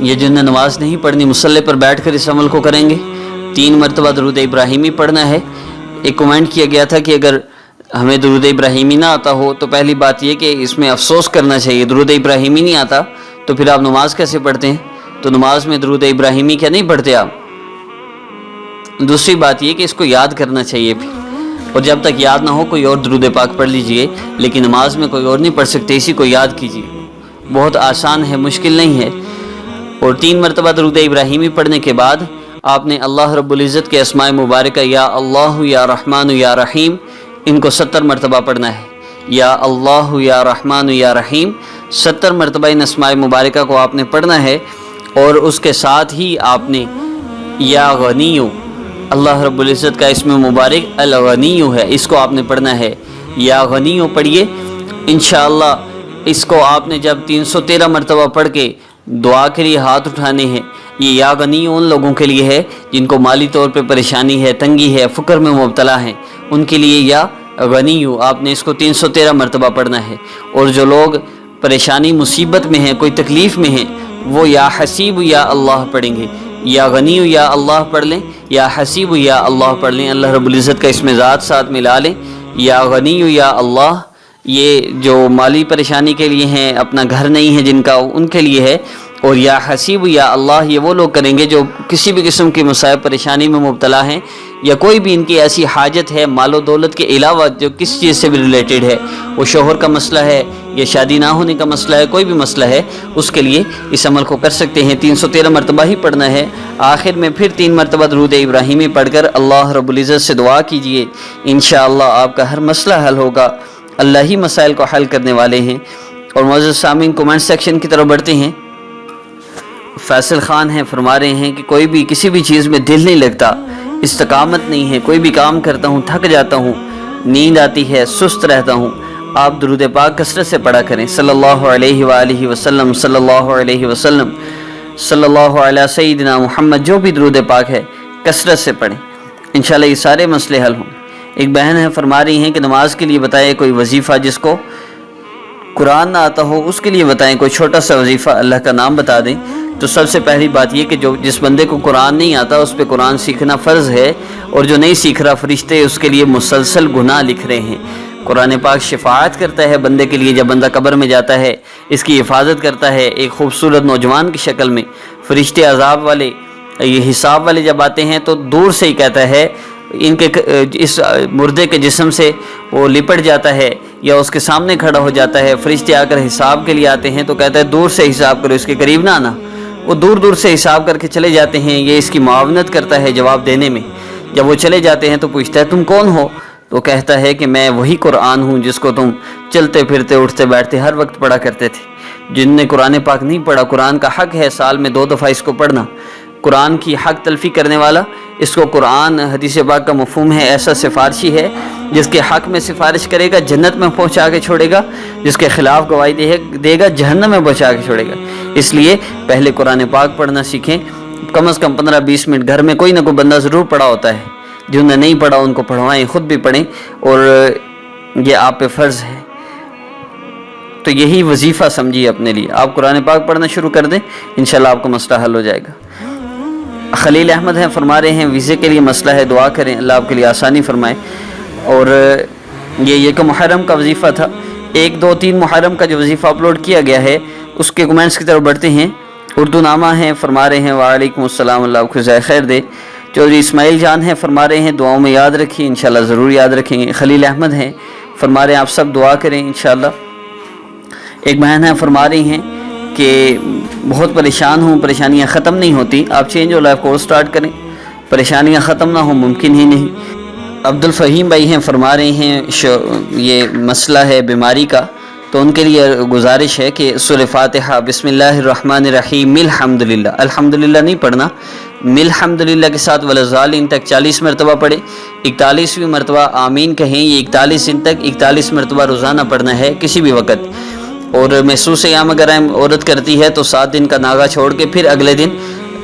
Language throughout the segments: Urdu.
یہ جن نے نماز نہیں پڑھنی مصلی پر بیٹھ کر اس عمل کو کریں گے۔ 3 مرتبہ درود ابراہیمی پڑھنا ہے۔ ایک کمنٹ کیا گیا تھا کہ اگر ہمیں درود ابراہیمی نہ آتا ہو تو پہلی بات یہ کہ اس میں افسوس کرنا چاہیے، درود ابراہیمی نہیں آتا تو پھر آپ نماز کیسے پڑھتے ہیں؟ تو نماز میں درود ابراہیمی کیا نہیں پڑھتے آپ؟ دوسری بات یہ کہ اس کو یاد کرنا چاہیے پھر، اور جب تک یاد نہ ہو کوئی اور درود پاک پڑھ لیجئے، لیکن نماز میں کوئی اور نہیں پڑھ سکتے، اسی کو یاد کیجئے، بہت آسان ہے، مشکل نہیں ہے۔ اور 3 مرتبہ درود ابراہیمی پڑھنے کے بعد آپ نے اللہ رب العزت کے اسماء مبارکہ یا اللہ یا رحمان یا رحیم ان کو 70 مرتبہ پڑھنا ہے۔ یا اللہ یا رحمان یا رحیم 70 مرتبہ ان اسماء مبارکہ کو آپ نے پڑھنا ہے، اور اس کے ساتھ ہی آپ نے یا غنیو، اللہ رب العزت کا اسم مبارک الغنیو ہے، اس کو آپ نے پڑھنا ہے۔ یا غنیو پڑھیے، انشاءاللہ اس کو آپ نے جب 313 مرتبہ پڑھ کے دعا کے لیے ہاتھ اٹھانے ہیں۔ یہ یا غنیو ان لوگوں کے لیے ہے جن کو مالی طور پہ پریشانی ہے، تنگی ہے، فقر میں مبتلا ہیں، ان کے لیے یا غنیو آپ نے اس کو 313 مرتبہ پڑھنا ہے۔ اور جو لوگ پریشانی مصیبت میں ہیں، کوئی تکلیف میں ہیں، وہ یا حسیب یا اللہ پڑھیں گے۔ یا غنیو یا اللہ پڑھ لیں، یا حسیب یا اللہ پڑھ لیں، اللہ رب العزت کا اسم ذات ساتھ ملا لیں۔ یا غنیو یا اللہ یہ جو مالی پریشانی کے لیے ہیں، اپنا گھر نہیں ہے جن کا، ان کے لیے ہے۔ اور یا حسیب یا اللہ یہ وہ لوگ کریں گے جو کسی بھی قسم کی مصائب پریشانی میں مبتلا ہیں، یا کوئی بھی ان کی ایسی حاجت ہے مال و دولت کے علاوہ جو کس چیز سے بھی ریلیٹڈ ہے، وہ شوہر کا مسئلہ ہے یا شادی نہ ہونے کا مسئلہ ہے، کوئی بھی مسئلہ ہے، اس کے لیے اس عمل کو کر سکتے ہیں۔ 313 مرتبہ ہی پڑھنا ہے۔ آخر میں پھر 3 مرتبہ درود ابراہیمی پڑھ کر اللہ رب العزت سے دعا کیجئے، انشاءاللہ آپ کا ہر مسئلہ حل ہوگا۔ اللہ ہی مسائل کو حل کرنے والے ہیں۔ اور معزز سامعین، کمنٹ سیکشن کی طرف بڑھتے ہیں۔ فیصل خان ہیں، فرما رہے ہیں کہ کوئی بھی کسی بھی چیز میں دل نہیں لگتا، استقامت نہیں ہے، کوئی بھی کام کرتا ہوں تھک جاتا ہوں، نیند آتی ہے، سست رہتا ہوں۔ آپ درود پاک کثرت سے پڑھا کریں، صلی اللہ علیہ وآلہ وسلم، صلی اللہ علیہ وسلم، صلی اللہ علیہ سیدنا محمد، جو بھی درود پاک ہے کثرت سے پڑھیں، انشاءاللہ یہ سارے مسئلے حل ہوں۔ ایک بہن ہے، فرما رہی ہیں کہ نماز کے لیے بتائیں کوئی وظیفہ، جس کو قرآن نہ آتا ہو اس کے لیے بتائیں کوئی چھوٹا سا وظیفہ، اللہ کا نام بتا دیں۔ تو سب سے پہلی بات یہ کہ جس بندے کو قرآن نہیں آتا اس پہ قرآن سیکھنا فرض ہے، اور جو نہیں سیکھ رہا فرشتے اس کے لیے مسلسل گناہ لکھ رہے ہیں۔ قرآن پاک شفاعت کرتا ہے بندے کے لیے، جب بندہ قبر میں جاتا ہے اس کی حفاظت کرتا ہے ایک خوبصورت نوجوان کی شکل میں۔ فرشتے عذاب والے، یہ حساب والے جب آتے ہیں تو دور سے ہی کہتا ہے، ان کے اس مردے کے جسم سے وہ لپٹ جاتا ہے یا اس کے سامنے کھڑا ہو جاتا ہے۔ فرشتے آ کر حساب کے لیے آتے ہیں تو کہتا ہے دور سے حساب کرو، اس کے قریب نہ آنا۔ وہ دور دور سے حساب کر کے چلے جاتے ہیں، یہ اس کی معاونت کرتا ہے جواب دینے میں۔ جب وہ چلے جاتے ہیں تو پوچھتا ہے تم کون ہو؟ تو کہتا ہے کہ میں وہی قرآن ہوں جس کو تم چلتے پھرتے اٹھتے بیٹھتے ہر وقت پڑھا کرتے تھے۔ جن نے قرآن پاک نہیں پڑھا، قرآن کا حق ہے سال میں 2 دفعہ اس کو پڑھنا۔ قرآن کی حق تلفی کرنے والا، اس کو قرآن حدیث پاک کا مفہوم ہے ایسا سفارشی ہے، جس کے حق میں سفارش کرے گا جنت میں پہنچا کے چھوڑے گا، جس کے خلاف گواہی دے گا جہنم میں پہنچا کے چھوڑے گا۔ اس لیے پہلے قرآن پاک پڑھنا سیکھیں، کم از کم 15-20 منٹ گھر میں کوئی نہ کوئی بندہ ضرور پڑھا ہوتا ہے، جنہوں نے نہیں پڑھا ان کو پڑھوائیں، خود بھی پڑھیں، اور یہ آپ پہ فرض ہے۔ تو یہی وظیفہ سمجھیے اپنے لیے، آپ قرآن پاک پڑھنا شروع کر دیں، انشاءاللہ آپ کا مسئلہ حل ہو جائے گا۔ خلیل احمد ہیں، فرما رہے ہیں ویزے کے لیے مسئلہ ہے، دعا کریں اللہ آپ کے لیے آسانی فرمائے۔ اور یہ کہ محرم کا وظیفہ تھا، 1، 2، 3 محرم کا جو وظیفہ اپلوڈ کیا گیا ہے اس کے کمنٹس کی طرف بڑھتے ہیں۔ اردو نامہ ہیں، فرما رہے ہیں وعلیکم السلام، اللہ آپ کو جزائے خیر دے۔ چودھری اسماعیل جان ہیں، فرما رہے ہیں دعاؤں میں یاد رکھیں، انشاءاللہ ضرور یاد رکھیں گے۔ خلیل احمد ہیں، فرما رہے ہیں آپ سب دعا کریں انشاءاللہ۔ ایک بہن ہے، فرما رہی ہیں کہ بہت پریشان ہوں، پریشانیاں ختم نہیں ہوتی، آپ چینج اور لائف کورس سٹارٹ کریں، پریشانیاں ختم نہ ہوں ممکن ہی نہیں۔ عبد الفہیم بھائی ہیں، فرما رہے ہیں یہ مسئلہ ہے بیماری کا، تو ان کے لیے گزارش ہے کہ سورہ فاتحہ بسم اللہ الرحمن الرحیم الحمدللہ، الحمدللہ نہیں پڑھنا، الحمدللہ کے ساتھ والضالین تک 40 مرتبہ پڑھیں، 41ویں مرتبہ آمین کہیں، یہ 41 ان تک 41 مرتبہ روزانہ پڑھنا ہے کسی بھی وقت۔ اور محسوس ایام اگر عورت کرتی ہے تو 7 دن کا ناگا چھوڑ کے پھر اگلے دن،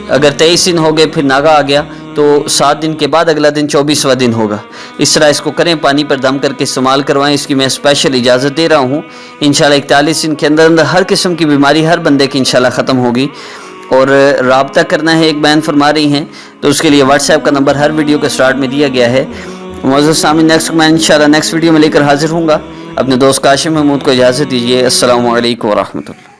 اگر 23 دن ہو گئے پھر ناگا آ گیا تو 7 دن کے بعد اگلا دن 24واں دن ہوگا۔ اس طرح اس کو کریں، پانی پر دم کر کے استعمال کروائیں، اس کی میں اسپیشل اجازت دے رہا ہوں۔ انشاءاللہ 41 دن کے اندر ہر قسم کی بیماری ہر بندے کی انشاءاللہ ختم ہوگی۔ اور رابطہ کرنا ہے ایک بہن فرما رہی ہیں، تو اس کے لیے واٹس ایپ کا نمبر ہر ویڈیو کے سٹارٹ میں دیا گیا ہے۔ معزز سامعین، میں انشاءاللہ نیکسٹ ویڈیو میں لے کر حاضر ہوں گا۔ اپنے دوست کاشم محمود کو اجازت دیجیے۔ السلام علیکم ورحمۃ اللہ۔